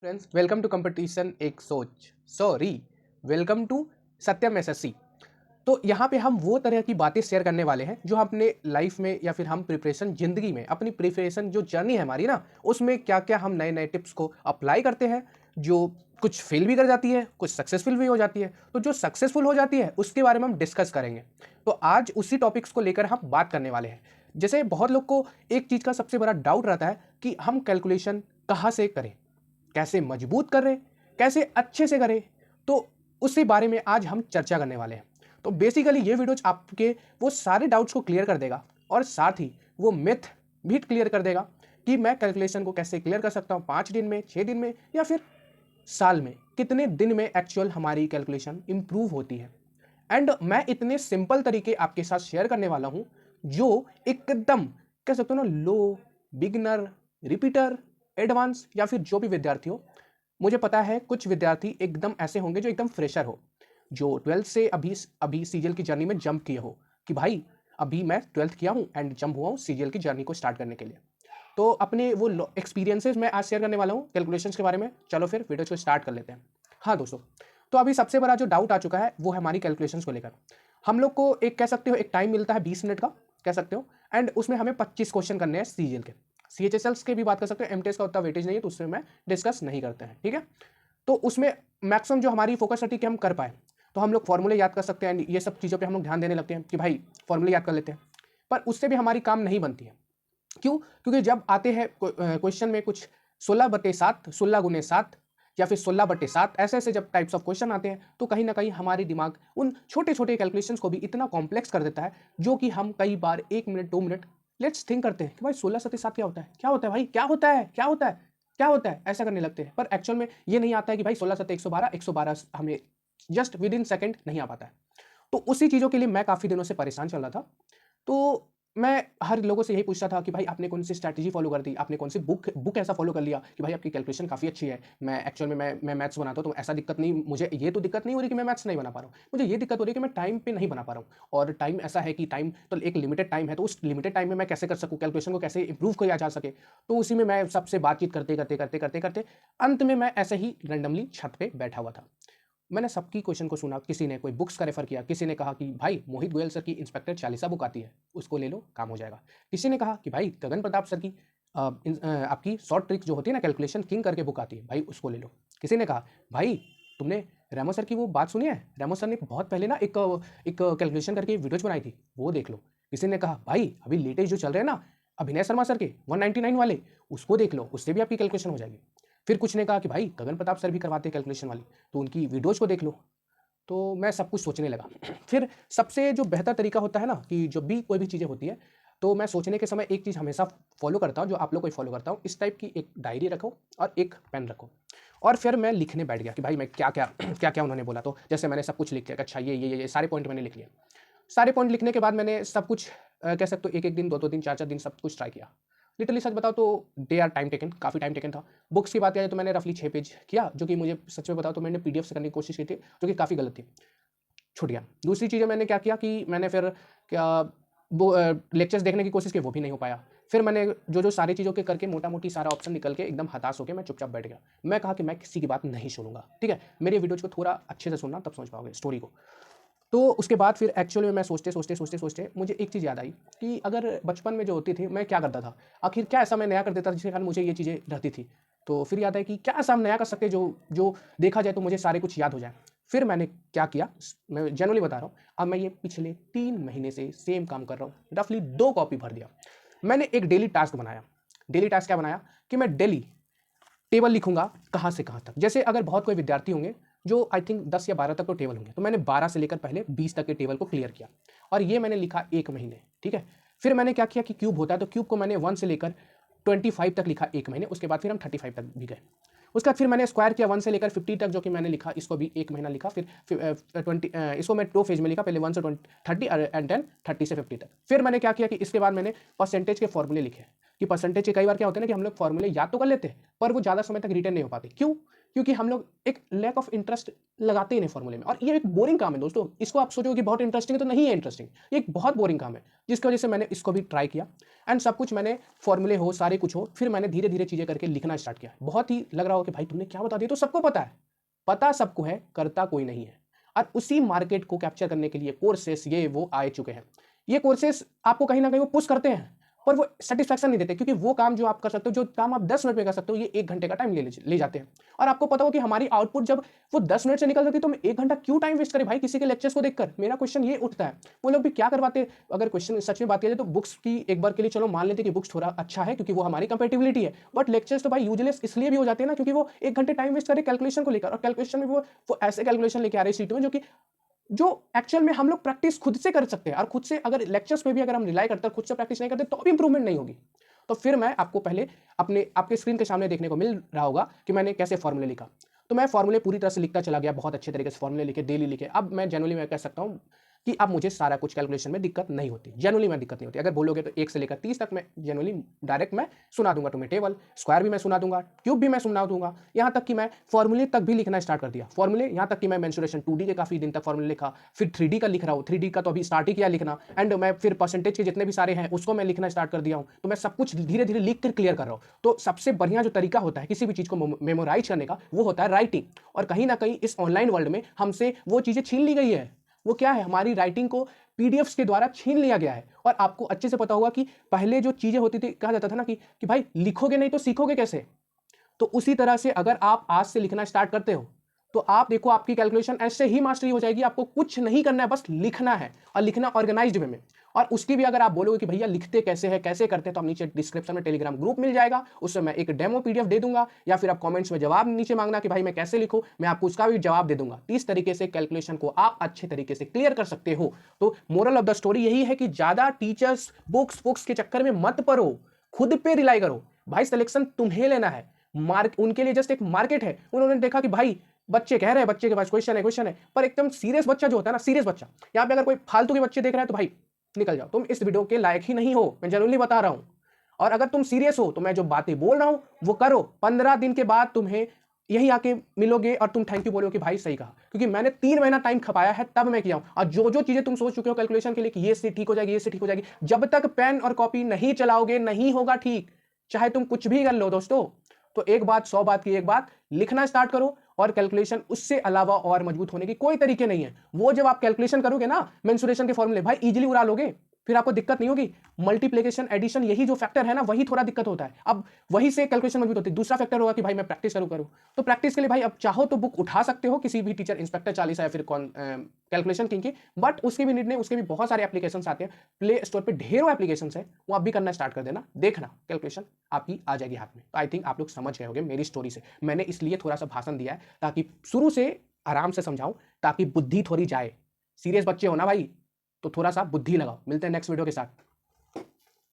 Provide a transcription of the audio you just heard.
Friends, welcome to competition एक सोच sorry welcome to Satyam SSC. तो यहाँ पे हम वो तरह की बातें शेयर करने वाले हैं जो हम अपने लाइफ में या फिर हम प्रिपरेशन जिंदगी में अपनी प्रिपरेशन जो जर्नी है हमारी ना, उसमें क्या क्या हम नए नए टिप्स को अप्लाई करते हैं, जो कुछ फेल भी कर जाती है, कुछ सक्सेसफुल भी हो जाती है। तो जो सक्सेसफुल हो जाती है उसके बारे में हम डिस्कस करेंगे। तो आज उसी टॉपिक्स को लेकर हम बात करने वाले हैं। जैसे बहुत लोग को एक चीज़ का सबसे बड़ा डाउट रहता है कि हम कैलकुलेशन कहाँ से करें, कैसे मजबूत करें, कैसे अच्छे से करें। तो उसी बारे में आज हम चर्चा करने वाले हैं। तो बेसिकली ये वीडियो आपके वो सारे डाउट्स को क्लियर कर देगा और साथ ही वो मिथ भी क्लियर कर देगा कि मैं कैलकुलेशन को कैसे क्लियर कर सकता हूँ 5 दिन में, 6 दिन में या फिर साल में, कितने दिन में एक्चुअल हमारी कैलकुलेशन इंप्रूव होती है। एंड मैं इतने सिंपल तरीके आपके साथ शेयर करने वाला हूं जो एकदम कह सकते हो ना, लो, बिगिनर, रिपीटर, एडवांस या फिर जो भी विद्यार्थी हो। मुझे पता है कुछ विद्यार्थी एकदम ऐसे होंगे जो एकदम फ्रेशर हो, जो 12th से अभी अभी सीजीएल की जर्नी में जंप किए हो कि भाई अभी मैं 12th किया हूं एंड जंप हुआ हूं सीजीएल की जर्नी को स्टार्ट करने के लिए। तो अपने वो एक्सपीरियंसेस मैं आज शेयर करने वाला हूँ कैलकुलेशंस के बारे में। चलो फिर वीडियो को स्टार्ट कर लेते हैं। हाँ दोस्तों, तो अभी सबसे बड़ा जो डाउट आ चुका है वो है हमारी कैलकुलेशंस को लेकर। हम लोग को एक कह सकते हो एक टाइम मिलता है 20 मिनट का, कह सकते हो, एंड उसमें हमें 25 क्वेश्चन करने हैं सीजीएल के। सीएचएसएल्स के भी बात कर सकते हो, एमटीएस का उतना वेटेज नहीं है तो उसमें मैं डिस्कस नहीं करते हैं, ठीक है। तो उसमें मैक्सिमम जो हमारी फोकस रहती है कि हम कर पाए, तो हम लोग फॉर्मूले याद कर सकते हैं, ये सब चीज़ों पे हम लोग ध्यान देने लगते हैं कि भाई फॉर्मूले याद कर लेते हैं। पर उससे भी हमारी काम नहीं बनती है। क्यों? क्योंकि जब आते हैं क्वेश्चन में कुछ 16/7, 16 × 7 या फिर 16/7, ऐसे ऐसे जब टाइप्स ऑफ क्वेश्चन आते हैं तो कहीं ना कहीं हमारी दिमाग उन छोटे छोटे कैलकुलेशंस को भी इतना कॉम्प्लेक्स कर देता है, जो कि हम कई बार 1 मिनट 2 मिनट लेट्स थिंक करते हैं कि भाई 16/7 क्या होता है, क्या होता है भाई, क्या होता है, क्या होता है, क्या होता है, ऐसा करने लगते हैं। पर एक्चुअल में ये नहीं आता है कि भाई 16×7 112, 112 हमें जस्ट विद इन सेकेंड नहीं आ पाता है। तो उसी चीज़ों के लिए मैं काफ़ी दिनों से परेशान चल रहा था। तो मैं हर लोगों से यही पूछता था कि भाई आपने कौन सी स्ट्रैटेजी फॉलो कर दी, आपने कौन सी बुक ऐसा फॉलो कर लिया कि भाई आपकी कैलकुलेशन काफ़ी अच्छी है। मैं एक्चुअल में मैं मैथ्स बनाता हूँ तो ऐसा दिक्कत नहीं, मुझे ये तो दिक्कत नहीं हो रही कि मैं मैथ्स नहीं बना पा रहा हूँ, मुझे ये दिक्कत हो रही है कि मैं टाइम पे नहीं बना पा रहा हूँ। और टाइम ऐसा है कि टाइम तो एक लिमिटेड टाइम है, तो उस लिमिटेड टाइम में मैं कैसे कर सकूँ, कैलकुलेशन को कैसे इंप्रूव किया जा सके। तो उसी में मैं सबसे बातचीत करते करते करते करते करते अंत में मैं ऐसे ही रैंडमली छत पे बैठा हुआ था। मैंने सबकी क्वेश्चन को सुना, किसी ने कोई बुक्स का रेफर किया, किसी ने कहा कि भाई मोहित गोयल सर की इंस्पेक्टर चालीसा बुक आती है, उसको ले लो काम हो जाएगा। किसी ने कहा कि भाई गगन प्रताप सर की आपकी शॉर्ट ट्रिक जो होती है ना, कैलकुलेशन किंग करके बुक आती है, भाई उसको ले लो। किसी ने कहा भाई तुमने रेमो सर की वो बात सुनी है, रेमो सर ने बहुत पहले ना एक कैलकुलेशन करके वीडियोज बनाई थी, वो देख लो। किसी ने कहा भाई अभी लेटेस्ट जो चल रहे हैं ना अभिनय शर्मा सर के 199 वाले, उसको देख लो, उससे भी आपकी कैलकुलेशन हो जाएगी। फिर कुछ ने कहा कि भाई गगन प्रताप सर भी करवाते हैं कैलकुलेशन वाली, तो उनकी वीडियोज़ को देख लो। तो मैं सब कुछ सोचने लगा। फिर सबसे जो बेहतर तरीका होता है ना कि जब भी कोई भी चीज़ें होती है, तो मैं सोचने के समय एक चीज़ हमेशा फॉलो करता हूँ, जो आप लोग को फॉलो करता हूँ, इस टाइप की एक डायरी रखो और एक पेन रखो। और फिर मैं लिखने बैठ गया कि भाई मैं क्या क्या क्या क्या उन्होंने बोला। तो जैसे मैंने सब कुछ लिख लिया कि अच्छा ये सारे पॉइंट मैंने लिख लिए। सारे पॉइंट लिखने के बाद मैंने सब कुछ कह सकते हो एक एक दिन, दो दो दिन, चार चार दिन सब कुछ ट्राई किया। लिटरली सच बताओ तो दे आर टाइम टेकन, काफ़ी टाइम टेकन था। बुक्स की बात करें तो मैंने रफली 6 पेज किया, जो कि मुझे सच में बताओ तो मैंने पीडीएफ से करने की कोशिश की थी, जो कि काफ़ी गलत थी, छूट गया। दूसरी चीज़ें मैंने क्या किया कि मैंने फिर क्या वो लेक्चर्स देखने की कोशिश की, वो भी नहीं हो पाया। फिर मैंने जो जो सारी चीज़ों के करके मोटा मोटी सारा ऑप्शन निकल के एकदम हताश होकर मैं चुपचाप बैठ गया। मैं कहा कि मैं किसी की बात नहीं सुनूंगा, ठीक है। मेरे वीडियोज को थोड़ा अच्छे से सुनना, तब समझ पाओगे स्टोरी को। तो उसके बाद फिर एक्चुअल में मैं सोचते सोचते सोचते सोचते मुझे एक चीज़ याद आई कि अगर बचपन में जो होती थी मैं क्या करता था, आखिर क्या ऐसा मैं नया कर देता था जिसके कारण मुझे ये चीज़ें रहती थी। तो फिर याद है कि क्या ऐसा हम नया कर सकते जो जो देखा जाए तो मुझे सारे कुछ याद हो जाए। फिर मैंने क्या किया, मैं जनरली बता रहा हूँ, अब मैं ये पिछले 3 महीने से सेम काम कर रहा हूँ, रफली 2 कॉपी भर दिया। मैंने एक डेली टास्क बनाया। डेली टास्क क्या बनाया कि मैं डेली टेबल लिखूंगा कहाँ से कहाँ तक। जैसे अगर बहुत कोई विद्यार्थी होंगे जो आई थिंक 10 या 12 तक तो टेबल होंगे, तो मैंने 12 से लेकर पहले 20 तक के टेबल को क्लियर किया और ये मैंने लिखा 1 महीने, ठीक है। फिर मैंने क्या किया कि क्यूब होता है तो क्यूब को मैंने 1 से लेकर 25 तक लिखा 1 महीने, उसके बाद फिर हम 35 तक भी गए। उसके बाद फिर मैंने स्क्वायर किया 1 से लेकर 50 तक, जो कि मैंने लिखा, इसको भी 1 महीना लिखा। फिर 20 इसको मैं 2 फेज में लिखा, पहले 1 से 30 एंड देन 30 से 50 तक। फिर मैंने क्या किया कि इसके बाद मैंने परसेंटेज के फॉर्मूले लिखे कि कि परसेंटेज के कई बार क्या होता है ना कि हम लोग फॉर्मूले याद तो कर लेते हैं पर वो ज़्यादा समय तक रिटेन नहीं हो पाते। क्यों? क्योंकि हम लोग एक लैक ऑफ इंटरेस्ट लगाते ही नहीं फॉर्मूले में, और ये एक बोरिंग काम है दोस्तों। इसको आप सोचोगे कि बहुत इंटरेस्टिंग है, तो नहीं है इंटरेस्टिंग, ये एक बहुत बोरिंग काम है, जिसकी वजह से मैंने इसको भी ट्राई किया एंड सब कुछ मैंने फॉर्मूले हो सारे कुछ हो, फिर मैंने धीरे धीरे चीज़ें करके लिखना स्टार्ट किया। बहुत ही लग रहा हो कि भाई तुमने क्या बता दिया, तो सबको पता है, पता सबको है, करता कोई नहीं है। और उसी मार्केट को कैप्चर करने के लिए कोर्सेस ये वो आए चुके हैं। ये कोर्सेस आपको कहीं ना कहीं वो पुश करते हैं, पर वो सेटिस्फैक्शन नहीं देते, क्योंकि वो काम जो आप कर सकते हो, जो काम आप 10 मिनट में कर सकते हो, ये 1 घंटे का टाइम ले जाते हैं। और आपको पता हो कि हमारी आउटपुट जब वो 10 मिनट से निकल जाती है, तो हम 1 घंटा क्यों टाइम वेस्ट करें भाई किसी के लेक्चर्स को देखकर। मेरा क्वेश्चन ये उठता है, वो लोग भी क्या करवाते। अगर क्वेश्चन सच में बात किया जाए तो बुक्स की एक बार के लिए चलो मान लेते हैं कि बुक्स थोड़ा अच्छा है क्योंकि वो हमारी कंपेटिबिलिटी है, बट लेक्चर्स तो भाई यूजलेस इसलिए भी हो जाते हैं ना, क्योंकि वो 1 घंटे टाइम वेस्ट करे कैलकुलेशन को लेकर, और कैलकुलेशन में वो ऐसे कैलकुलेशन लेके आ रहे सीट में जो एक्चुअल में हम लोग प्रैक्टिस खुद से कर सकते हैं। और खुद से अगर लेक्चर्स पे भी अगर हम रिलाई करते हैं, खुद से प्रैक्टिस नहीं करते, तो भी इंप्रूवमेंट नहीं होगी। तो फिर मैं आपको पहले आपके स्क्रीन के सामने देखने को मिल रहा होगा कि मैंने कैसे फॉर्मूले लिखा। तो मैं फॉर्मूले पूरी तरह से लिखता चला गया, बहुत अच्छे तरीके से फॉर्मूले लिखे, डेली लिखे। अब मैं जनरली मैं कह सकता हूँ कि अब मुझे सारा कुछ कैलकुलेशन में दिक्कत नहीं होती, जनरली मैं दिक्कत नहीं होती। अगर बोलोगे तो 1 से लेकर 30 तक मैं जनरली डायरेक्ट मैं सुना दूंगा तुम्हें, टेबल स्क्वायर भी मैं सुना दूंगा, क्यूब भी मैं सुना दूंगा, यहाँ तक कि मैं फॉर्मूले तक भी लिखना स्टार्ट कर दिया। फॉर्मूले यहाँ तक कि मैं मेंसुरेशन 2D के काफी दिन तक फॉर्मूले लिखा, फिर 3D का लिख रहा हूँ, 3D का तो अभी स्टार्ट ही किया लिखना, एंड मैं फिर परसेंटेज के जितने भी सारे हैं उसको मैं लिखना स्टार्ट कर दिया हूँ। तो मैं सब कुछ धीरे धीरे लिख कर क्लियर कर रहा हूँ। तो सबसे बढ़िया जो तरीका होता है किसी भी चीज को मेमोराइज करने का, वो होता है राइटिंग। और कहीं ना कहीं इस ऑनलाइन वर्ल्ड में हमसे वो चीजें छीन ली गई है। वो क्या है, हमारी राइटिंग को पीडीएफ्स के द्वारा छीन लिया गया है। और आपको अच्छे से पता होगा कि पहले जो चीजें होती थी, कहा जाता था ना कि भाई लिखोगे नहीं तो सीखोगे कैसे। तो उसी तरह से अगर आप आज से लिखना स्टार्ट करते हो, तो आप देखो आपकी कैलकुलेशन ऐसे ही मास्टरी हो जाएगी। आपको कुछ नहीं करना है, बस लिखना है, और लिखना ऑर्गेनाइज्ड वे में। और उसकी भी अगर आप बोलोगे कि भैया लिखते कैसे हैं, कैसे करते हैं, तो आप नीचे डिस्क्रिप्शन में टेलीग्राम ग्रुप मिल जाएगा, उससे मैं एक डेमो पीडीएफ दे दूंगा, या फिर आप कमेंट्स में जवाब नीचे मांगना कि भाई मैं कैसे लिखूं, मैं आपको उसका भी जवाब दे दूंगा। इस तरीके से कैलकुलेशन को आप अच्छे तरीके से क्लियर कर सकते हो। तो मोरल ऑफ द स्टोरी यही है कि ज्यादा टीचर्स बुक्स के चक्कर में मत पड़ो, खुद पे रिलाई करो। भाई सिलेक्शन तुम्हें लेना है, उनके लिए जस्ट एक मार्केट है। उन्होंने देखा कि भाई बच्चे कह रहे हैं, बच्चे के पास क्वेश्चन है, पर एकदम सीरियस बच्चा जो होता है ना, सीरियस बच्चा, यहाँ पे अगर कोई फालतू के बच्चे देख रहे हैं तो भाई निकल जाओ, तुम इस वीडियो के लायक ही नहीं हो, मैं जनरली बता रहा हूं। और अगर तुम सीरियस हो तो मैं जो बातें बोल रहा हूं वो करो। 15 दिन के बाद तुम्हें यही आके मिलोगे और तुम थैंक यू बोलोगे कि भाई सही कहा, क्योंकि मैंने 3 महीना टाइम खपाया है, तब मैं किया हूं। और जो जो चीजें तुम सोच चुके हो कैलकुलेशन के लिए कि ये से ठीक हो जाएगी, ये से ठीक हो जाएगी, जब तक पेन और कॉपी नहीं चलाओगे नहीं होगा ठीक, चाहे तुम कुछ भी कर लो दोस्तों। तो एक बात 100 बात की एक बात, लिखना स्टार्ट करो। और कैलकुलेशन उससे अलावा और मजबूत होने की कोई तरीके नहीं है। वो जब आप कैलकुलेशन करोगे ना, मेंसुरेशन के फॉर्मूले भाई इजीली उड़ा लोगे, फिर आपको दिक्कत नहीं होगी। मल्टीप्लिकेशन एडिशन यही जो फैक्टर है ना, वही थोड़ा दिक्कत होता है। अब वही से कैलकुलेशन मजबूत होती है। दूसरा फैक्टर होगा कि भाई मैं प्रैक्टिस करूं। तो प्रैक्टिस के लिए भाई अब चाहो तो बुक उठा सकते हो किसी भी टीचर इंस्पेक्टर 40 या फिर कैलकुलेशन किंग की, बट उसके भी नीड नहीं, उसके भी बहुत सारे एप्लीकेशन आते हैं। प्ले स्टोर पर ढेरों एप्लीकेशन है, वो आप भी करना स्टार्ट कर देना, देखना कैलकुलेशन आपकी आ जाएगी हाथ में। तो आई थिंक आप लोग समझ गए होंगे मेरी स्टोरी से। मैंने इसलिए थोड़ा सा भाषण दिया है ताकि शुरू से आराम से समझाऊं, ताकि बुद्धि थोड़ी जाए। सीरियस बच्चे हो ना भाई, तो थोड़ा सा बुद्धि लगाओ। मिलते हैं नेक्स्ट वीडियो के साथ।